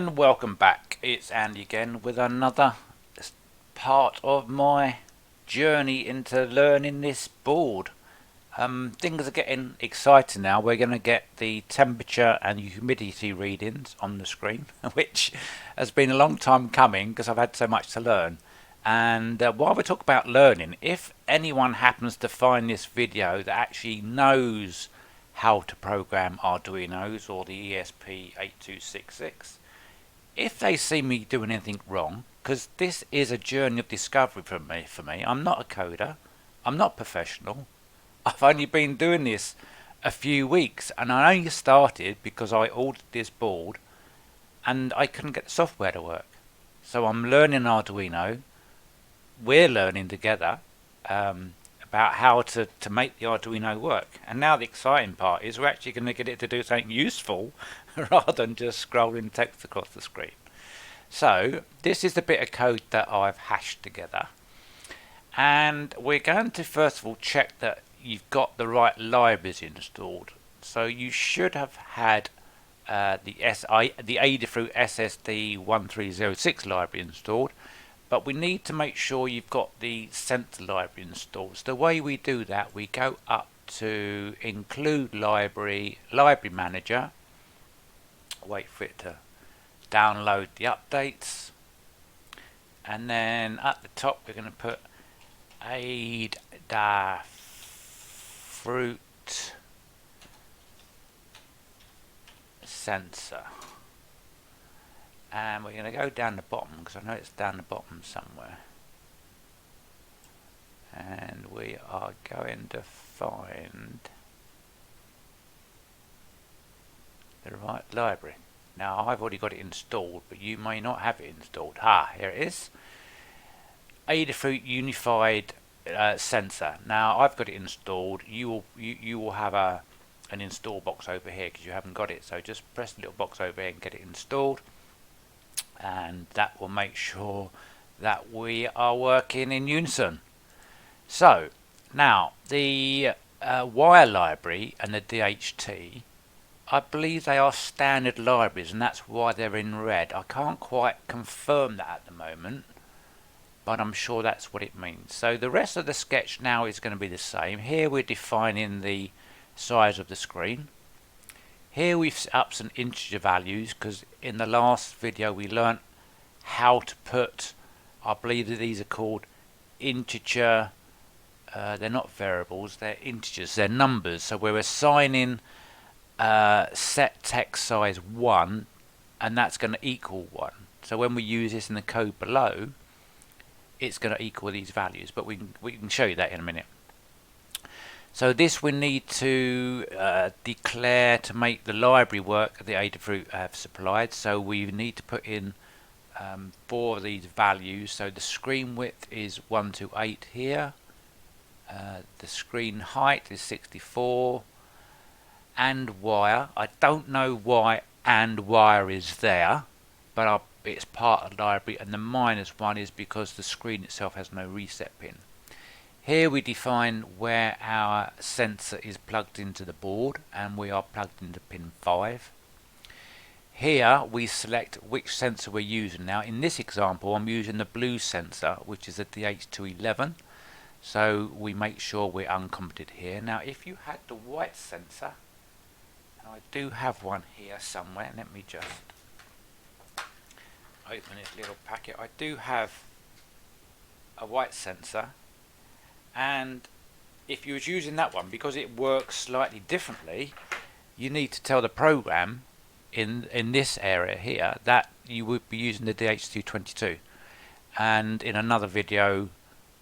And welcome back. It's Andy again with another part of my journey into learning this board. Things are getting exciting now. We're going to get the temperature and humidity readings on the screen, which has been a long time coming because I've had so much to learn. And while we talk about learning, if anyone happens to find this video that actually knows how to program Arduinos or the ESP8266, if they see me doing anything wrong, because this is a journey of discovery for me, I'm not a coder, I'm not professional, I've only been doing this a few weeks, and I only started because I ordered this board and I couldn't get the software to work. So I'm learning Arduino, we're learning together about how to make the Arduino work. And now the exciting part is we're actually going to get it to do something useful rather than just scrolling text across the screen. So this is the bit of code that I've hashed together. And we're going to first of all check that you've got the right libraries installed. So you should have had the Adafruit SSD1306 library installed. But we need to make sure you've got the sensor library installed. So the way we do that, we go up to include library manager, wait for it to download the updates, and then at the top we're going to put Adafruit sensor. And we're going to go down the bottom because I know it's down the bottom somewhere. And we are going to find the right library. Now I've already got it installed, but you may not have it installed. Here it is. Adafruit Unified Sensor. Now I've got it installed. You will have an install box over here because you haven't got it. So just press the little box over here and get it installed. And that will make sure that we are working in unison. So now the wire library and the DHT, I believe they are standard libraries, and that's why they're in red. I can't quite confirm that at the moment, but I'm sure that's what it means. So the rest of the sketch now is going to be the same. Here we're defining the size of the screen. Here we've set up some integer values because in the last video we learnt how to put, I believe that these are called integer, they're not variables, they're integers, they're numbers. So we're assigning set text size 1 and that's going to equal 1. So when we use this in the code below, it's going to equal these values, but we can show you that in a minute. So this we need to declare to make the library work that the Adafruit have supplied. So we need to put in 4 of these values. So the screen width is 128 here. The screen height is 64. And wire. I don't know why and wire is there, but it's part of the library. And the -1 is because the screen itself has no reset pin. Here we define where our sensor is plugged into the board, and we are plugged into pin 5. Here we select which sensor we're using. Now in this example I'm using the blue sensor, which is a DH211, so we make sure we're uncommented here. Now if you had the white sensor, and I do have one here somewhere, let me just open this little packet. I do have a white sensor. And if you was using that one, because it works slightly differently, you need to tell the program in this area here that you would be using the DH222. And in another video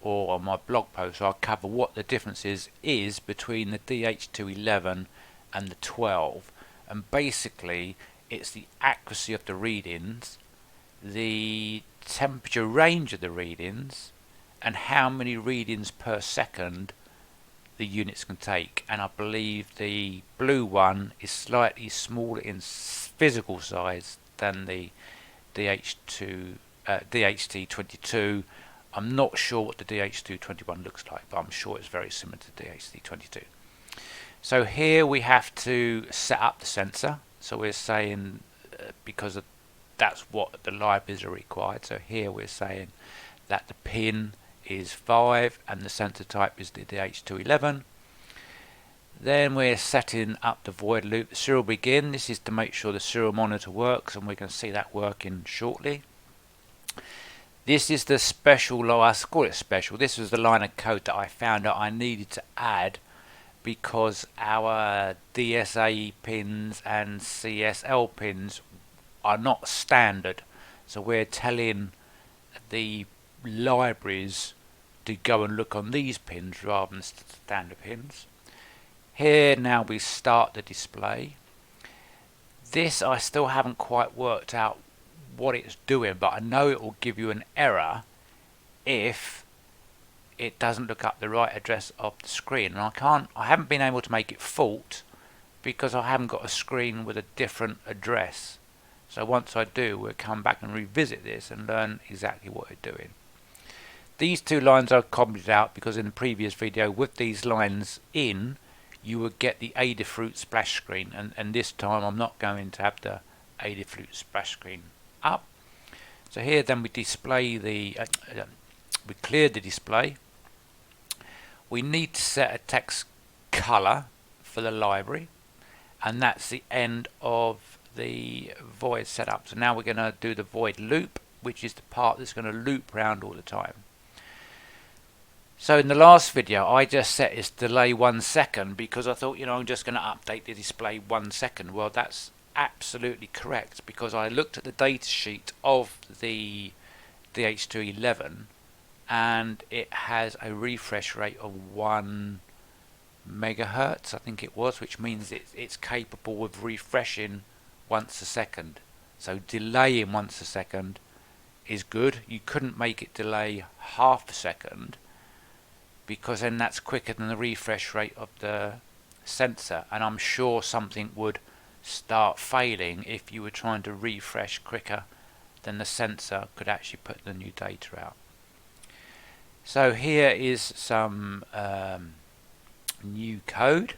or on my blog post I'll cover what the difference is between the DH211 and the 12. And basically it's the accuracy of the readings, the temperature range of the readings, and how many readings per second the units can take. And I believe the blue one is slightly smaller in physical size than the DHT22. I'm not sure what the DH221 looks like, but I'm sure it's very similar to the DHT22. So here we have to set up the sensor. So we're saying because of that's what the libraries are required. So here we're saying that the pin is 5 and the sensor type is the DH211. Then we're setting up the void loop, the serial begin. This is to make sure the serial monitor works, and we're going to see that working shortly. This is the special, I call it special, this was the line of code that I found that I needed to add because our DSA pins and CSL pins are not standard. So we're telling the libraries to go and look on these pins rather than standard pins. Here now we start the display. This I still haven't quite worked out what it's doing, but I know it will give you an error if it doesn't look up the right address of the screen, and I haven't been able to make it fault because I haven't got a screen with a different address. So once I do, we'll come back and revisit this and learn exactly what it's doing. These two lines are commented out because in the previous video, with these lines in, you would get the Adafruit splash screen, and this time I'm not going to have the Adafruit splash screen up. So here then we display the we cleared the display. We need to set a text color for the library, and that's the end of the void setup. So now we're going to do the void loop, which is the part that's going to loop around all the time. So in the last video I just set its delay 1 second because I thought, I'm just going to update the display 1 second. Well, that's absolutely correct because I looked at the data sheet of the DH211 and it has a refresh rate of 1 megahertz, I think it was, which means it's capable of refreshing once a second. So delaying once a second is good. You couldn't make it delay half a second because then that's quicker than the refresh rate of the sensor, and I'm sure something would start failing if you were trying to refresh quicker than the sensor could actually put the new data out. So here is some new code.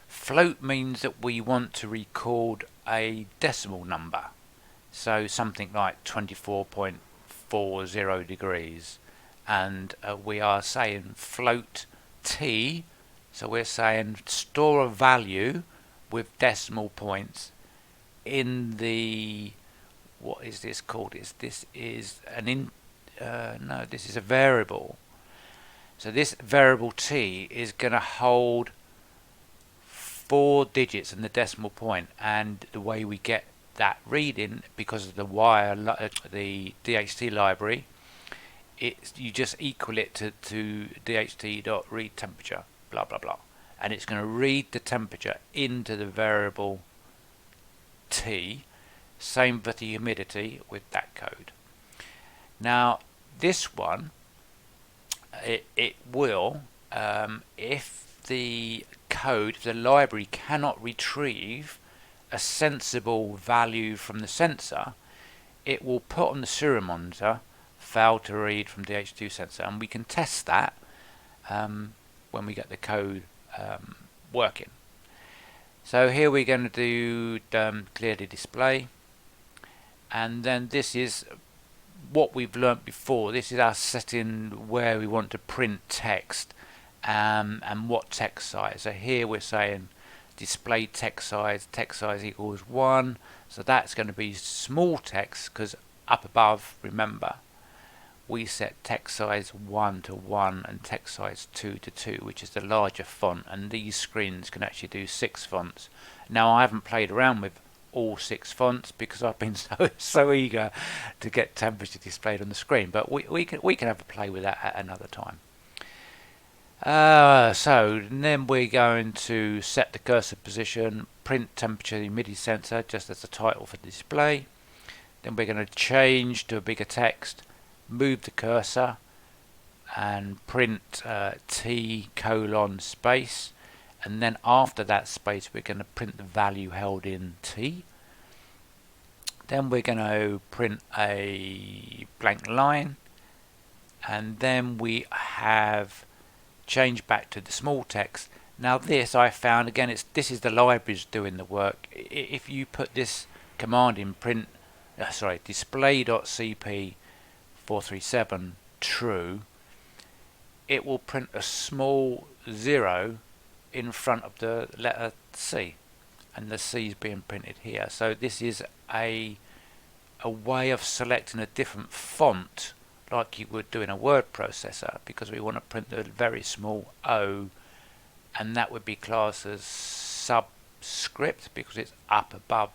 Float means that we want to record a decimal number, so something like 24.40 degrees, and we are saying float t, so we're saying store a value with decimal points in the, what is this called? This is an this is a variable. So this variable t is going to hold 4 digits in the decimal point, and the way we get that reading, because of the wire, the DHT library, you just equal it to dht.read temperature, blah blah blah, and it's going to read the temperature into the variable t. Same for the humidity with that code. Now this one, it will, if the code, the library cannot retrieve a sensible value from the sensor, it will put on the serial monitor fail to read from DH2 sensor, and we can test that when we get the code working. So here we're going to do clear the display, and then this is what we've learnt before. This is our setting where we want to print text and what text size. So here we're saying display text size equals 1, so that's going to be small text, because up above, remember, we set text size 1 to 1 and text size 2 to 2, which is the larger font, and these screens can actually do 6 fonts. Now I haven't played around with all 6 fonts because I've been so eager to get temperature displayed on the screen, but we can have a play with that at another time. So then we're going to set the cursor position, print temperature humidity sensor just as the title for the display. Then we're going to change to a bigger text, move the cursor and print T colon space, and then after that space we're going to print the value held in T. Then we're going to print a blank line, and then we have changed back to the small text. Now this I found, again, this is the libraries doing the work. If you put this command in, print sorry, display.cp437 true, it will print a small 0 in front of the letter C, and the C is being printed here. So this is a way of selecting a different font like you would do in a word processor, because we want to print the very small O, and that would be classed as subscript because it's up above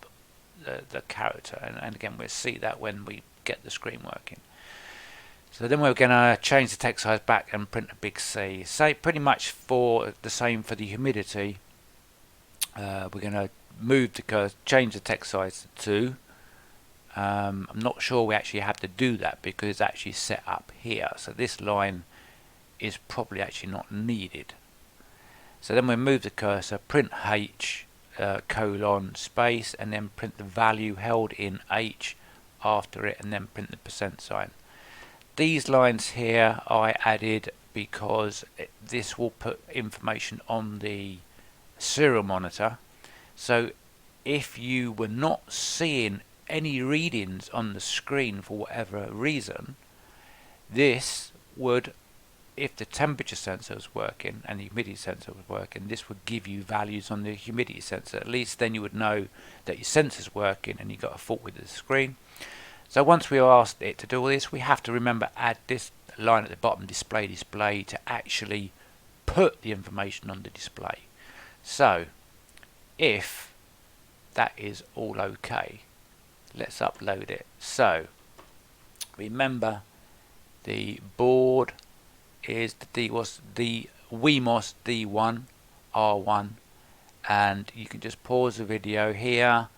the character, and again we'll see that when we get the screen working. So then we're going to change the text size back and print a big C. Say pretty much for the same for the humidity. We're going to move the cursor, change the text size to 2. I'm not sure we actually have to do that because it's actually set up here. So this line is probably actually not needed. So then we move the cursor, print H colon space, and then print the value held in H after it, and then print the percent sign. These lines here I added because this will put information on the serial monitor. So if you were not seeing any readings on the screen for whatever reason, this would, if the temperature sensor was working and the humidity sensor was working, this would give you values on the humidity sensor. At least then you would know that your sensor's working and you got a fault with the screen. So once we asked it to do all this, we have to remember add this line at the bottom, display to actually put the information on the display. So if that is all okay, let's upload it. So remember the board is the WeMOS D1 R1, and you can just pause the video here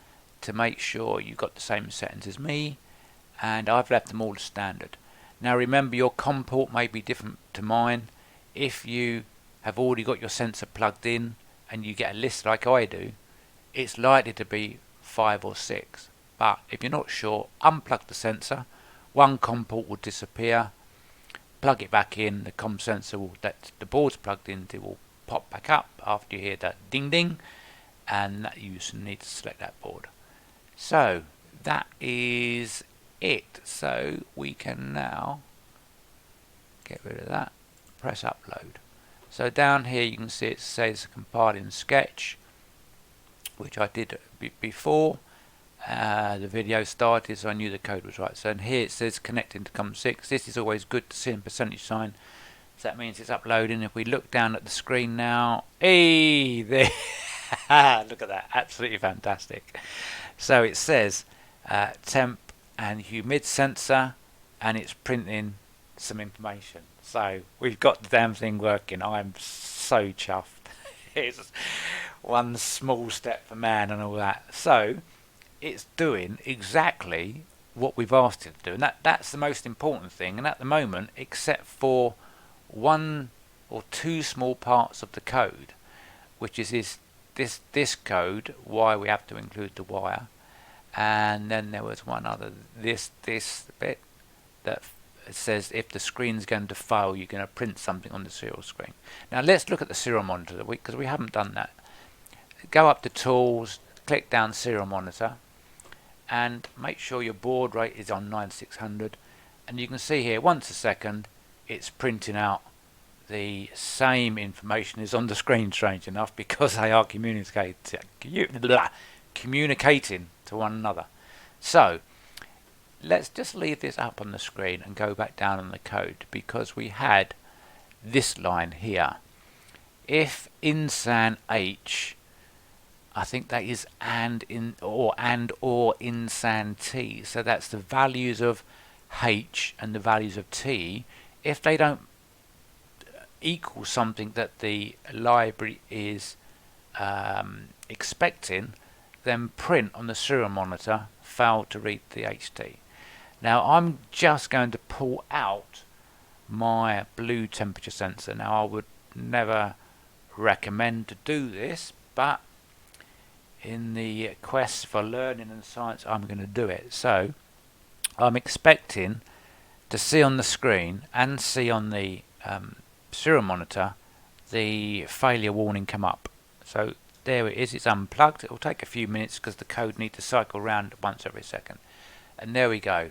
to make sure you've got the same settings as me, and I've left them all as standard. Now remember, your COM port may be different to mine. If you have already got your sensor plugged in and you get a list like I do, it's likely to be 5 or 6. But if you're not sure, unplug the sensor, one COM port will disappear, plug it back in, the COM sensor that the board's plugged into will pop back up after you hear that ding ding, and that you need to select that board. So that is it. So we can now get rid of that, press upload. So down here you can see it says compiling sketch, which I did before the video started, so I knew the code was right. So in here it says connecting to COM6. This is always good to see in percentage sign, so that means it's uploading. If we look down at the screen now, hey there, look at that, absolutely fantastic. So it says temp and humid sensor, and it's printing some information. So we've got the damn thing working. I'm so chuffed. It's one small step for man and all that. So it's doing exactly what we've asked it to do, and that's the most important thing. And at the moment, except for 1 or 2 small parts of the code, which is this code, why we have to include the wire, and then there was one other, this bit that says if the screen's going to fail, you're going to print something on the serial screen. Now let's look at the serial monitor, because we haven't done that. Go up to tools, click down serial monitor, and make sure your baud rate is on 9600, and you can see here once a second it's printing out the same information as on the screen, strange enough, because they are communicating to one another. So let's just leave this up on the screen and go back down on the code, because we had this line here. If insan H, I think that is and or insan T, so that's the values of H and the values of T. If they don't equal something that the library is expecting, then print on the serial monitor failed to read the HT. Now I'm just going to pull out my blue temperature sensor. Now I would never recommend to do this, but in the quest for learning and science, I'm going to do it. So I'm expecting to see on the screen and see on the serial monitor the failure warning come up. So there it is, it's unplugged. It will take a few minutes because the code needs to cycle around once every second. and there we go.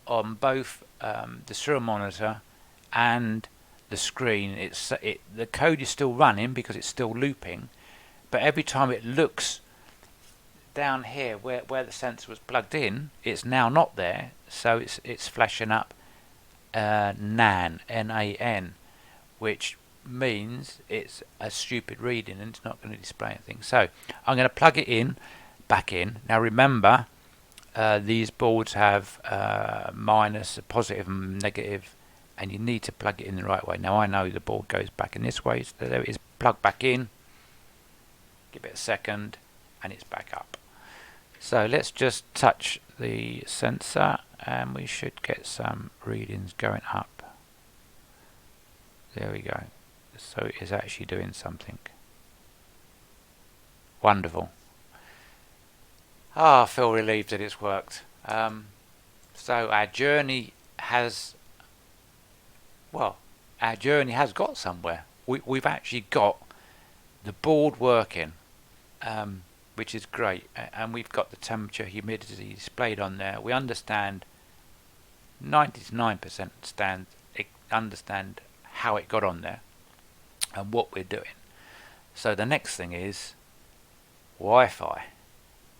On both the serial monitor and the screen, the code is still running because it's still looping, but every time it looks down here where the sensor was plugged in, it's now not there, so it's flashing up NaN, N-A-N, which means it's a stupid reading and it's not going to display anything. So I'm going to plug it in, back in. Now remember, these boards have minus, positive and negative, and you need to plug it in the right way. Now I know the board goes back in this way, so there it is, plug back in, give it a second, and it's back up. So let's just touch the sensor and we should get some readings going up. There we go. So it is actually doing something. Wonderful. I feel relieved that it's worked. So our journey has got somewhere. We've actually got the board working, which is great, and we've got the temperature, humidity displayed on there. We understand 99% understand how it got on there and what we're doing. So the next thing is Wi-Fi,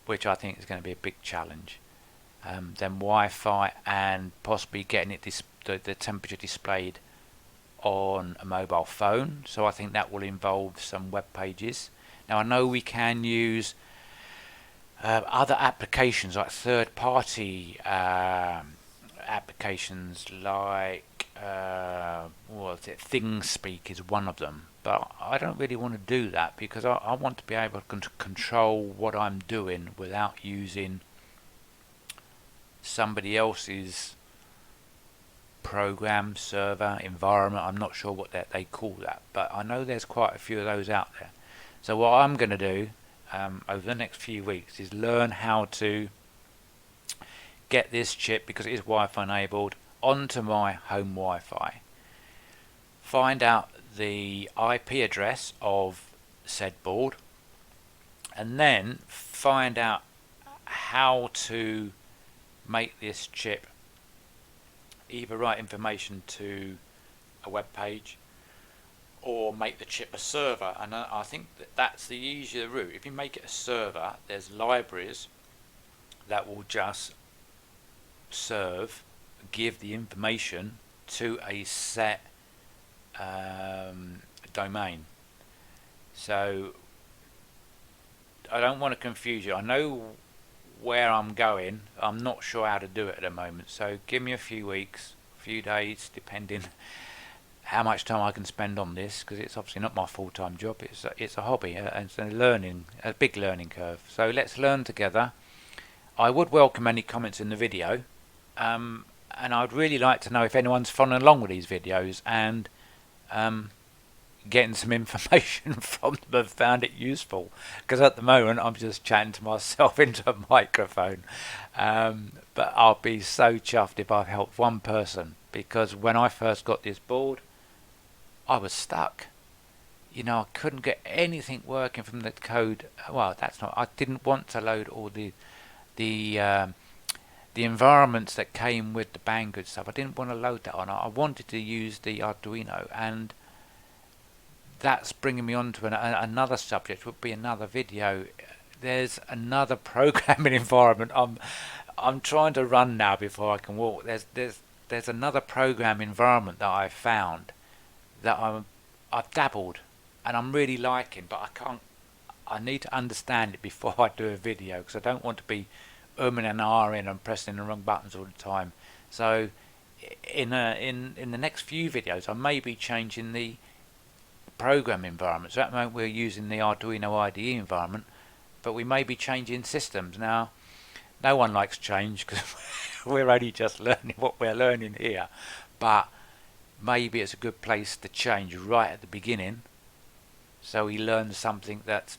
which I think is going to be a big challenge. Then Wi-Fi and possibly getting it the temperature displayed on a mobile phone. So I think that will involve some web pages. Now I know we can use other applications like third-party applications like ThingSpeak is one of them, but I don't really want to do that because I want to be able to control what I'm doing without using somebody else's program, server, environment. I'm not sure what they call that, but I know there's quite a few of those out there. So what I'm going to do over the next few weeks is learn how to get this chip, because it is Wi-Fi enabled, onto my home Wi-Fi, find out the IP address of said board, and then find out how to make this chip either write information to a web page or make the chip a server. And I think that's the easier route. If you make it a server, there's libraries that will just give the information to a set domain. So I don't want to confuse you. I know where I'm going. I'm not sure how to do it at the moment, so give me a few weeks, a few days, depending how much time I can spend on this, because it's obviously not my full-time job. It's a hobby, and it's a big learning curve. So let's learn together. I would welcome any comments in the video, and I'd really like to know if anyone's following along with these videos and getting some information from them and found it useful, because at the moment I'm just chatting to myself into a microphone, but I'll be so chuffed if I've helped one person, because when I first got this board I was stuck. I couldn't get anything working from the code. Well, I didn't want to load all the environments that came with the Banggood stuff. I didn't want to load that on. I wanted to use the Arduino, and that's bringing me on to another subject. Would be another video. There's another programming environment I'm trying to run now before I can walk. There's another program environment that I found that I've dabbled and I'm really liking, but I need to understand it before I do a video, because I don't want to be umming and ahhing and pressing the wrong buttons all the time. So in the next few videos I may be changing the program environment. So at the moment we're using the Arduino IDE environment, but we may be changing systems. Now no one likes change because we're only just learning what we're learning here, but maybe it's a good place to change right at the beginning, so we learn something that's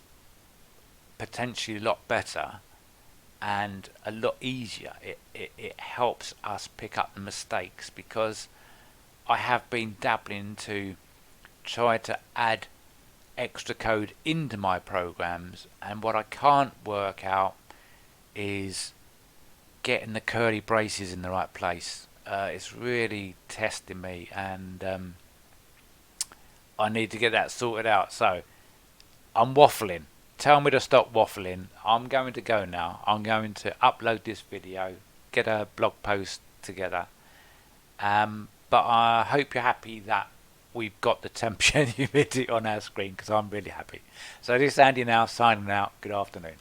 potentially a lot better and a lot easier. It helps us pick up the mistakes, because I have been dabbling to try to add extra code into my programs, and what I can't work out is getting the curly braces in the right place. It's really testing me, and I need to get that sorted out. So I'm waffling. Tell me to stop waffling. I'm going to go now. I'm going to upload this video, get a blog post together. But I hope you're happy that we've got the temp and humidity on our screen, because I'm really happy. So this is Andy now, signing out. Good afternoon.